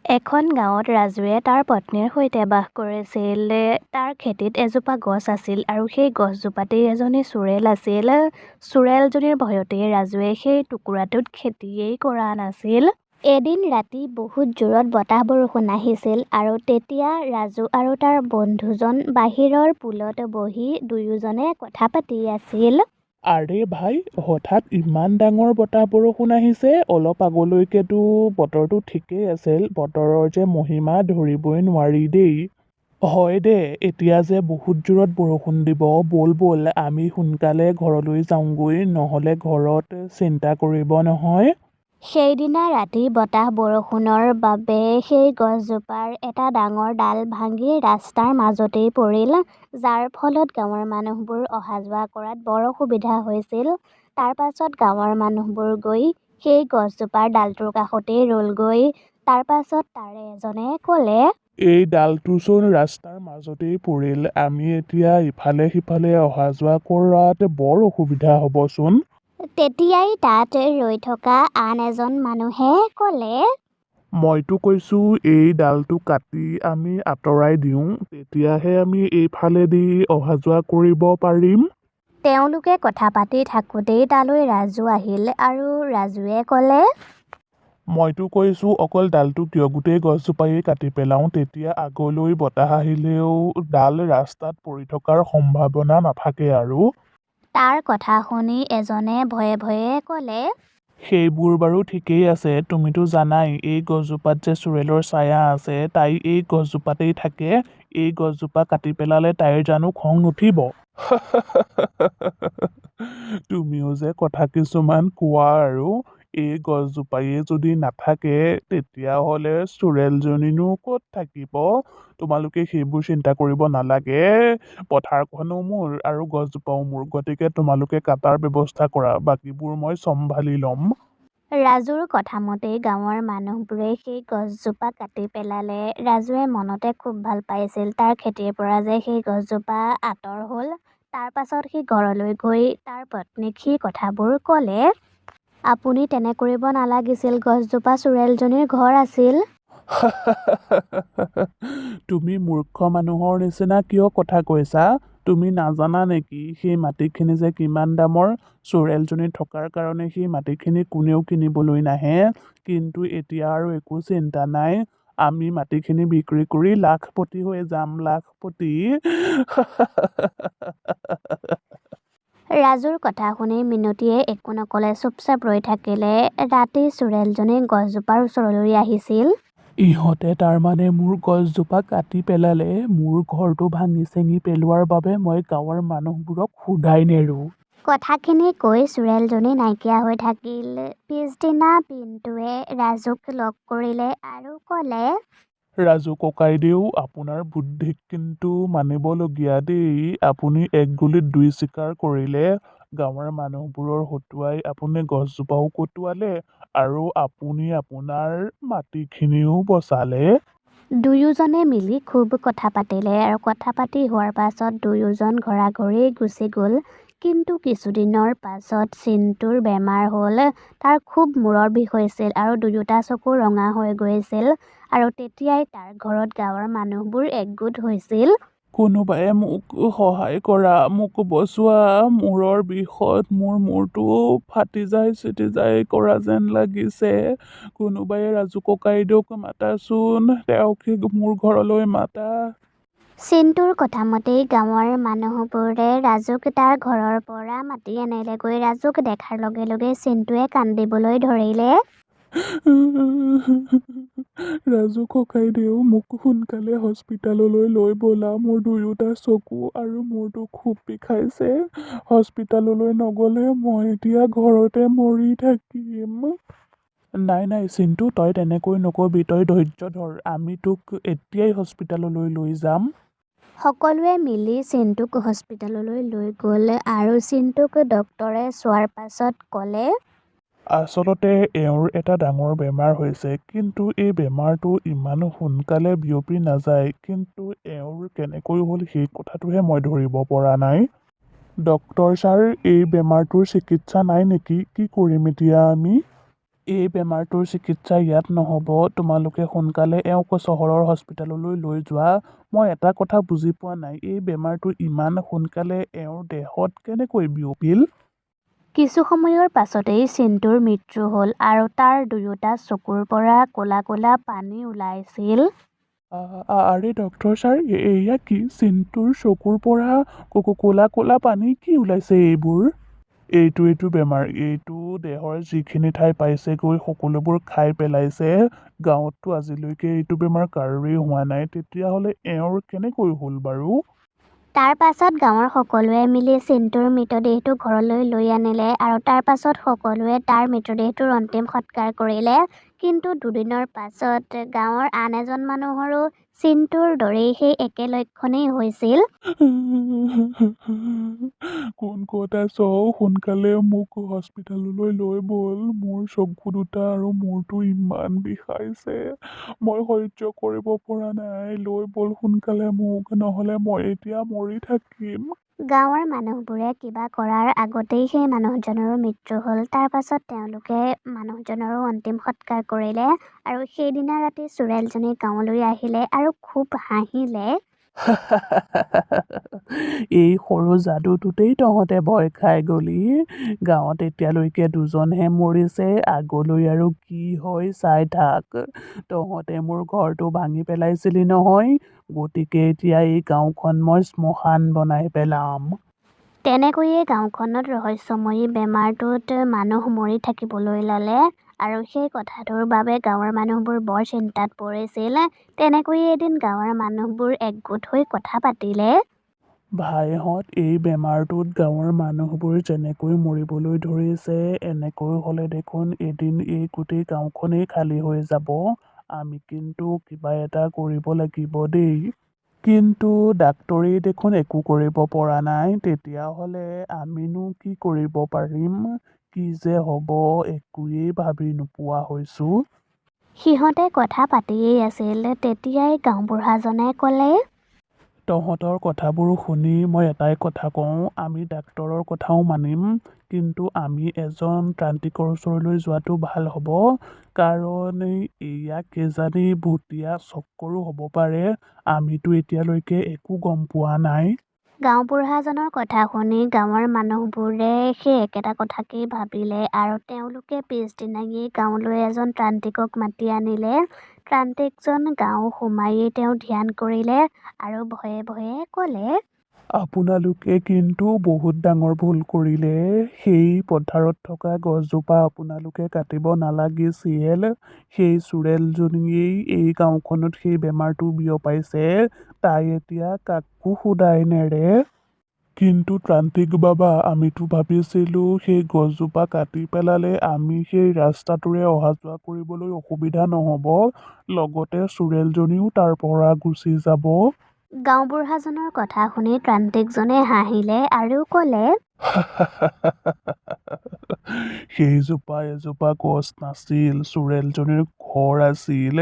এখন গাঁৱত ৰাজুৱে তাৰ পত্নীৰ সৈতে বাস কৰিছিল। তাৰ খেতিত এজোপা গছ আছিল আৰু সেই গছজোপাতেই এজনী চোৰেল আছিল। চোৰেলজনীৰ ভয়তেই ৰাজুৱে সেই টুকুৰাটোত খেতিয়েই কৰা নাছিল। এদিন ৰাতি বহুত জোৰত বতাহ বৰষুণ আহিছিল আৰু তেতিয়া ৰাজু আৰু তাৰ বন্ধুজন বাহিৰৰ পুলত বহি দুয়োজনে কথা পাতি আছিল। আৰে ভাই, হঠাৎ ইমান ডাঙৰ বতাহ বৰষুণ আহিছে। অলপ আগলৈকেতো বতৰটো ঠিকেই আছিল। বতৰৰ যে মহিমা ধৰিবই নোৱাৰি দেই। হয় দে, এতিয়া যে বহুত জোৰত বৰষুণ দিব। ব'ল আমি সোনকালে ঘৰলৈ যাওঁগৈ, নহ'লে ঘৰত চিন্তা কৰিব নহয়। সেইদিনা ৰাতি বতাহ বৰষুণৰ বাবে সেই গছজোপাৰ এটা ডাঙৰ ডাল ভাঙি ৰাস্তাৰ মাজতেই পৰিল, যাৰ ফলত গাঁৱৰ মানুহবোৰ অহা যোৱা কৰাত বৰ অসুবিধা হৈছিল। তাৰ পাছত গাঁৱৰ মানুহবোৰ গৈ সেই গছজোপাৰ ডালটোৰ কাষতেই ৰ'লগৈ। তাৰ পাছত তাৰে এজনে ক'লে, এই ডালটোচোন ৰাস্তাৰ মাজতেই পৰিল। আমি এতিয়া ইফালে সিফালে অহা যোৱা কৰাত বৰ অসুবিধা হ'বচোন। তেতিয়াই তাত ৰৈ থকা আন এজন মানুহে ক'লে, মইতো কৈছোঁ এই ডালটো কাটি আমি আঁতৰাই দিওঁ, তেতিয়াহে আমি এইফালেদি অহা যোৱা কৰিব পাৰিম। তেওঁলোকে কথা পাতি থাকোঁতেই তালৈ ৰাজু আহিল আৰু ৰাজুৱে ক'লে, মইতো কৈছোঁ অকল ডালটো কিয়, গোটেই গছজোপাই কাটি পেলাওঁ, তেতিয়া আগলৈ বতাহ আহিলেও ডাল ৰাস্তাত পৰি থকাৰ সম্ভাৱনা নাথাকে আৰু। তাৰ কথা শুনি এজনে ভয়ে ভয়ে ক'লে, সেইবোৰ বাৰু ঠিকেই আছে, তুমিতো জানাই এই গছজোপাত যে চোৰেলৰ ছায়া আছে, তাই এই গছজোপাতেই থাকে। এই গছজোপা কাটি পেলালে তাইৰ জানো খং নুঠিব? তুমিও যে কথা কিছুমান কোৱা আৰু। এই গছজোপায়ে যদি নাথাকে তেতিয়াহ'লে চোৰেলজনীনো ক'ত থাকিব? তোমালোকে সেইবোৰ চিন্তা কৰিব নালাগে। পথাৰখনো মোৰ আৰু গছজোপাও মোৰ, গতিকে তোমালোকে কাটাৰ ব্যৱস্থা কৰা, বাকীবোৰ মই চম্ভালি ল'ম। ৰাজুৰ কথা মতেই গাঁৱৰ মানুহবোৰে সেই গছজোপা কাটি পেলালে। ৰাজুৱে মনতে খুব ভাল পাইছিল তাৰ খেতিৰ পৰা যে সেই গছজোপা আঁতৰ হ'ল। তাৰ পাছত সি ঘৰলৈ গৈ তাৰ পত্নীক সি কথাবোৰ ক'লে, আপুনি তেনে কৰিব নালাগিছিল, গছজোপা চোৰেলজনীৰ ঘৰ আছিল। তুমি মূৰ্খ মানুহৰ নিচিনা কিয় কথা কৈছা? তুমি নাজানা নেকি সেই মাটিখিনি যে কিমান দামৰ? চোৰেলজনী থকাৰ কাৰণে সেই মাটিখিনি কোনেও কিনিবলৈ নাহে। কিন্তু এতিয়া আৰু একো চিন্তা নাই, আমি মাটিখিনি বিক্ৰী কৰি লাখপতি হৈ যাম, লাখপতি। ৰাজুৰ কথা শুনি মিনতীয়ে একো নকলে, চুপচাপ ৰৈ থাকিলে। ৰাতি চোৰেলজনী গছজোপাৰ ওচৰলৈ আহিছিল। ইহঁতে তাৰমানে মোৰ গছজোপা কাটি পেলালে, মোৰ ঘৰটো ভাঙি চিঙি পেলোৱাৰ বাবে মই গাঁৱৰ মানুহবোৰক শুধাই নেৰোঁ। কথাখিনি কৈ চোৰেলজনী নাইকিয়া হৈ থাকিল। পিছদিনা পিন্টুৱে ৰাজুক লগ কৰিলে আৰু ক'লে, ৰাজু ককাইদেউ, আপোনাৰ বুদ্ধিক কিন্তু মানিবলগীয়া দেই। আপুনি এক গুলিত দুই চিকাৰ কৰিলে। গাঁৱৰ মানুহবোৰৰ হতুৱাই আপুনি গছজোপাও কটোৱালে আৰু আপুনি আপোনাৰ মাটিখিনিও বচালে। দুয়োজনে মিলি খুব কথা পাতিলে আৰু কথা পাতি হোৱাৰ পাছত দুয়োজন ঘৰাঘৰি গুচি গ'ল। কিন্তু কিছুদিনৰ পাছত চিন্টুৰ বেমাৰ হ'ল। তাৰ খুব মূৰৰ বিষ হৈছিল আৰু দুয়োটা চকু ৰঙা হৈ গৈছিল। আৰু তেতিয়াই তাৰ ঘৰত গাঁৱৰ মানুহবোৰ একগোট হৈছিল। কোনোবাই মোক সহায় কৰা, মোক বচোৱা। মূৰৰ বিষত মোৰ মূৰটো ফাটি যায় চিটি যায় কৰা যেন লাগিছে। কোনোবাই ৰাজু ককাইদেউক মাতাচোন, তেওঁক মোৰ ঘৰলৈ মাতা। চিন্টুৰ কথা মতেই গাঁৱৰ মানুহবোৰে ৰাজুক তাৰ ঘৰৰ পৰা মাতি আনিলেগৈ। ৰাজুক দেখাৰ লগে লগে চিন্টুৱে কান্দিবলৈ ধৰিলে। ৰাজু ককাইদেউ, মোক সোনকালে হস্পিতাললৈ লৈ ব'লা। মোৰ দুয়োটা চকু আৰু মূৰটো খুব বিষাইছে। হস্পিতাললৈ নগ'লে মই এতিয়া ঘৰতে মৰি থাকিম। নাই চিন্টু, তই তেনেকৈ নকবি, তই ধৈৰ্য ধৰ। আমি তোক এতিয়াই হস্পিতাললৈ লৈ যাম। সকলোৱে মিলি চিন্টুক হস্পিতাললৈ লৈ গ'ল আৰু চিন্টুক ডক্তৰে চোৱাৰ পাছত ক'লে, আচলতে এওঁৰ এটা ডাঙৰ বেমাৰ হৈছে, কিন্তু এই বেমাৰটো ইমান সোনকালে বিয়পি নাযায়। কিন্তু এওঁৰ কেনেকৈ হ'ল সেই কথাটোহে মই ধৰিব পৰা নাই। ডক্তৰ ছাৰ, এই বেমাৰটোৰ চিকিৎসা নাই নেকি? কি কৰিম এতিয়া আমি? এই বেমাৰটোৰ চিকিৎসা ইয়াত নহ'ব, তোমালোকে সোনকালে এওঁক চহৰৰ হস্পিতাললৈ লৈ যোৱা। মই এটা কথা বুজি পোৱা নাই, এই বেমাৰটো ইমান সোনকালে এওঁৰ দেহত কেনেকৈ বিয়পিল? কিছু সময়ৰ পাছতেই চিন্তুৰ মৃত্যু হ'ল আৰু তাৰ দুয়োটা চকুৰ পৰা ক'লা ক'লা পানী ওলাইছিল। আৰে ডক্টৰ ছাৰ, এয়া কি? চিন্তুৰ চকুৰ পৰা ক'লা ক'লা পানী কি ওলাইছে এইবোৰ? এইটো বেমাৰ, এইটো দেহৰ যিখিনি ঠাই পাইছেগৈ সকলোবোৰ খাই পেলাইছে। গাঁৱততো আজিলৈকে এইটো বেমাৰ কাৰোৰেই হোৱা নাই, তেতিয়াহ'লে এওঁৰ কেনেকৈ হ'ল বাৰু? তাৰ পাছত গাঁৱৰ সকলোৱে মিলি চিন্তুৰ মৃতদেহটো ঘৰলৈ লৈ আনিলে আৰু তাৰ পাছত সকলোৱে তাৰ মৃতদেহটোৰ অন্তিম সৎকাৰ কৰিলে। কিন্তু দুদিনৰ পাছত গাঁৱৰ আন এজন মানুহৰো চিন্তুৰ দৰেই সেই একে লক্ষণেই হৈছিল। কোন ক'ত আছ? সোনকালে মোক হস্পিতাললৈ লৈ ব'ল। মোৰ চকু দুটা আৰু মূৰটো ইমান বিষাইছে, মই সহ্য কৰিব পৰা নাই। লৈ ব'ল সোনকালে মোক, নহ'লে মই এতিয়া মৰি থাকিম। গাঁৱৰ মানুহবোৰে কিবা কৰাৰ আগতেই সেই মানুহজনৰো মৃত্যু হ'ল। তাৰ পাছত তেওঁলোকে মানুহজনৰো অন্তিম সৎকাৰ কৰিলে আৰু সেইদিনা ৰাতি চোৰেলজনী গাঁৱলৈ আহিলে আৰু খুব হাঁহিলে। এই সৰু যাদুটোতেই তহঁতে ভয় খাই গলি। গাঁৱত এতিয়ালৈকে দুজনহে মৰিছে, আগলৈ আৰু কি হয় চাই থাক। তহঁতে মোৰ ঘৰটো ভাঙি পেলাইছিলি নহয়, গতিকে এতিয়া এই গাঁওখন মই শ্মশান বনাই পেলাম। তেনেকৈয়ে গাঁওখনত ৰহস্যময়ী বেমাৰটোত মানুহ মৰি থাকিবলৈ ল'লে আৰু সেই কথাটোৰ বাবে গাঁৱৰ মানুহবোৰ বৰ চিন্তাত পৰিছিল। তেনেকৈয়ে এদিন গাঁৱৰ মানুহবোৰ একগোট হৈ কথা পাতিলে। ভাইহঁত, এই বেমাৰটোত গাঁৱৰ মানুহবোৰ যেনেকৈ মৰিবলৈ ধৰিছে, এনেকৈ হ'লে দেখোন এদিন এই গোটেই গাঁওখনেই খালী হৈ যাব। আমি কিন্তু কিবা এটা কৰিব লাগিব দেই। কিন্তু ডাক্তৰেই দেখোন একো কৰিব পৰা নাই, তেতিয়াহ'লে আমিনো কি কৰিব পাৰিম? কি যে হ'ব, একোৱেই ভাবি নোপোৱা হৈছোঁ। সিহঁতে কথা পাতিয়েই আছিল, তেতিয়াই গাঁওবুঢ়াজনে ক'লে, তহঁতৰ কথাবোৰ শুনি মই এটাই কথা কওঁ, আমি ডাক্তৰৰ কথাও মানিম, কিন্তু আমি এজন ত্ৰান্তিকৰ ওচৰলৈ যোৱাটো ভাল হ'ব। কাৰণ এয়া কিজানি ভুটীয়া চক্কৰো হ'ব পাৰে, আমিতো এতিয়ালৈকে একো গম পোৱা নাই। গাঁওবুঢ়াজনৰ কথা শুনি গাঁৱৰ মানুহবোৰে সেই একেটা কথাকেই ভাবিলে আৰু তেওঁলোকে পিছদিনাই গাঁৱলৈ এজন ত্ৰান্তিকক মাতি আনিলে। ত্ৰান্তিকজন গাঁও সোমায়েই তেওঁ ধ্যান কৰিলে আৰু ভয়ে ভয়ে ক'লে, আপোনালোকে কিন্তু বহুত ডাঙৰ ভুল কৰিলে। সেই পথাৰত থকা গছজোপা আপোনালোকে কাটিব নালাগিছিল। সেই চোৰেলজনীয়েই এই গাঁওখনত সেই বেমাৰটো বিয়পাইছে। তাই এতিয়া কাকো সোধাই নেৰে। কিন্তু ত্ৰান্তিক বাবা, আমিতো ভাবিছিলোঁ সেই গছজোপা কাটি পেলালে আমি সেই ৰাস্তাটোৰে অহা যোৱা কৰিবলৈ অসুবিধা নহ'ব, লগতে চোৰেলজনীও তাৰ পৰা গুচি যাব। গাঁওবুঢ়াজনৰ কথা শুনি ত্ৰান্তিকজনে হাঁহিলে আৰু ক'লে, সেইজোপা এজোপা গছ নাছিল, চোৰেলজনীৰ ঘৰ আছিল।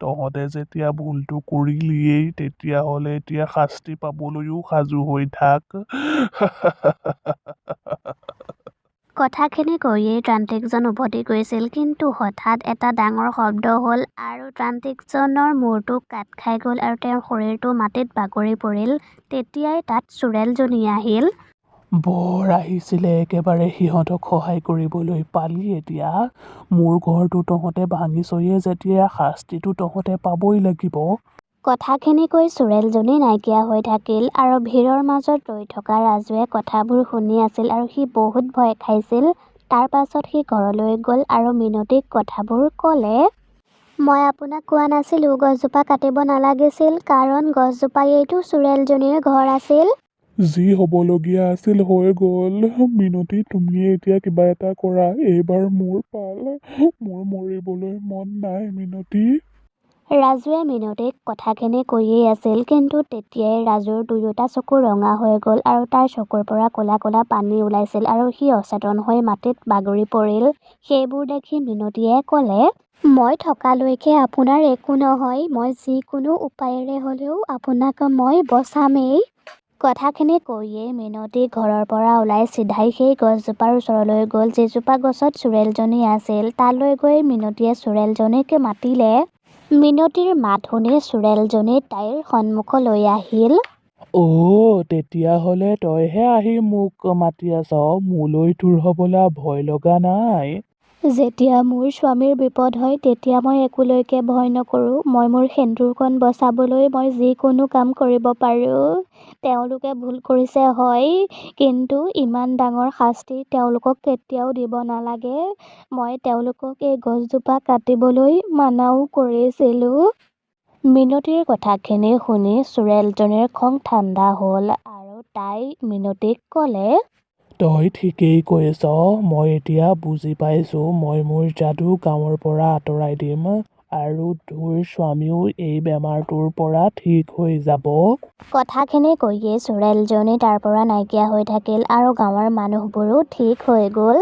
তহঁতে যেতিয়া ভুলটো কৰিলিয়েই, তেতিয়াহ'লে এতিয়া শাস্তি পাবলৈও সাজু হৈ থাক। কথাখিনি কৈয়েই ত্ৰান্তিকজন উভতি গৈছিল, কিন্তু হঠাৎ এটা ডাঙৰ শব্দ হ'ল আৰু ত্ৰান্তিকজনৰ মূৰটো কাট খাই গ'ল আৰু তেওঁৰ শৰীৰটো মাটিত বাগৰি পৰিল। তেতিয়াই তাত চোৰেলজনী আহিল। বৰ আহিছিলে একেবাৰে সিহঁতক সহায় কৰিবলৈ, পালি এতিয়া। মোৰ ঘৰটো তহঁতে ভাঙিছয়ে যেতিয়া, শাস্তিটো তহঁতে পাবই লাগিব। কথাখিনি কৈ চোৰেলজনী নাইকিয়া হৈ থাকিল আৰু ভিৰৰ মাজত ৰৈ থকা ৰাজুৱে কথাবোৰ শুনি আছিল আৰু সি বহুত ভয় খাইছিল। তাৰ পাছত সি ঘৰলৈ গ'ল আৰু মিনতীক কথাবোৰ ক'লে, মই আপোনাক কোৱা নাছিলোঁ গছজোপা কাটিব নালাগিছিল, কাৰণ গছজোপায়েইতো চোৰেলজনীৰ ঘৰ আছিল। যি হ'বলগীয়া আছিল হৈ গ'ল। মিনতী, তুমিয়ে এতিয়া কিবা এটা কৰা, এইবাৰ মোৰ পাল। মোৰ মৰিবলৈ মন নাই মিনতী। ৰাজুৱে মিনতীক কথাখিনি কৈয়েই আছিল, কিন্তু তেতিয়াই ৰাজুৰ দুয়োটা চকু ৰঙা হৈ গ'ল আৰু তাৰ চকুৰ পৰা ক'লা ক'লা পানী ওলাইছিল আৰু সি অচেতন হৈ মাটিত বাগৰি পৰিল। সেইবোৰ দেখি মিনতীয়ে ক'লে, মই থকালৈকে আপোনাৰ একো নহয়, মই যিকোনো উপায়েৰে হ'লেও আপোনাক মই বচামেই। কথাখিনি কৈয়ে মিনতী ঘৰৰ পৰা ওলাই চিধাই সেই গছজোপাৰ ওচৰলৈ গ'ল। যিজোপা গছত চোৰেলজনী আছিল তালৈ গৈ মিনতীয়ে চোৰেলজনীক মাতিলে। মিনতীৰ মাত শুনি চোৰেলজনী তাইৰ সন্মুখলৈ আহিল। তেতিয়াহ'লে তইহে আহি মোক মাতি আছ? মোলৈ তোৰ হ'বলা ভয় লগা নাই? যেতিয়া মোৰ স্বামীৰ বিপদ হয় তেতিয়া মই একোলৈকে ভয় নকৰোঁ। মই মোৰ সেন্দুৰখন বচাবলৈ মই যিকোনো কাম কৰিব পাৰোঁ। তেওঁলোকে ভুল কৰিছে হয়, কিন্তু ইমান ডাঙৰ শাস্তি তেওঁলোকক কেতিয়াও দিব নালাগে। মই তেওঁলোকক এই গছজোপা কাটিবলৈ মানাও কৰিছিলোঁ। মিনতীৰ কথাখিনি শুনি চোৰেলজনীৰ খং ঠাণ্ডা হ'ল আৰু তাই মিনতীক ক'লে, তই ঠিকেই কৈছ। মই এতিয়া বুজি পাইছোঁ। মই মোৰ যাদু গাঁৱৰ পৰা আঁতৰাই দিম আৰু তোৰ স্বামীও এই বেমাৰটোৰ পৰা ঠিক হৈ যাব। কথাখিনি কৈয়ে চোৰেলজনী তাৰ পৰা নাইকিয়া হৈ থাকিল আৰু গাঁৱৰ মানুহবোৰো ঠিক হৈ গ'ল।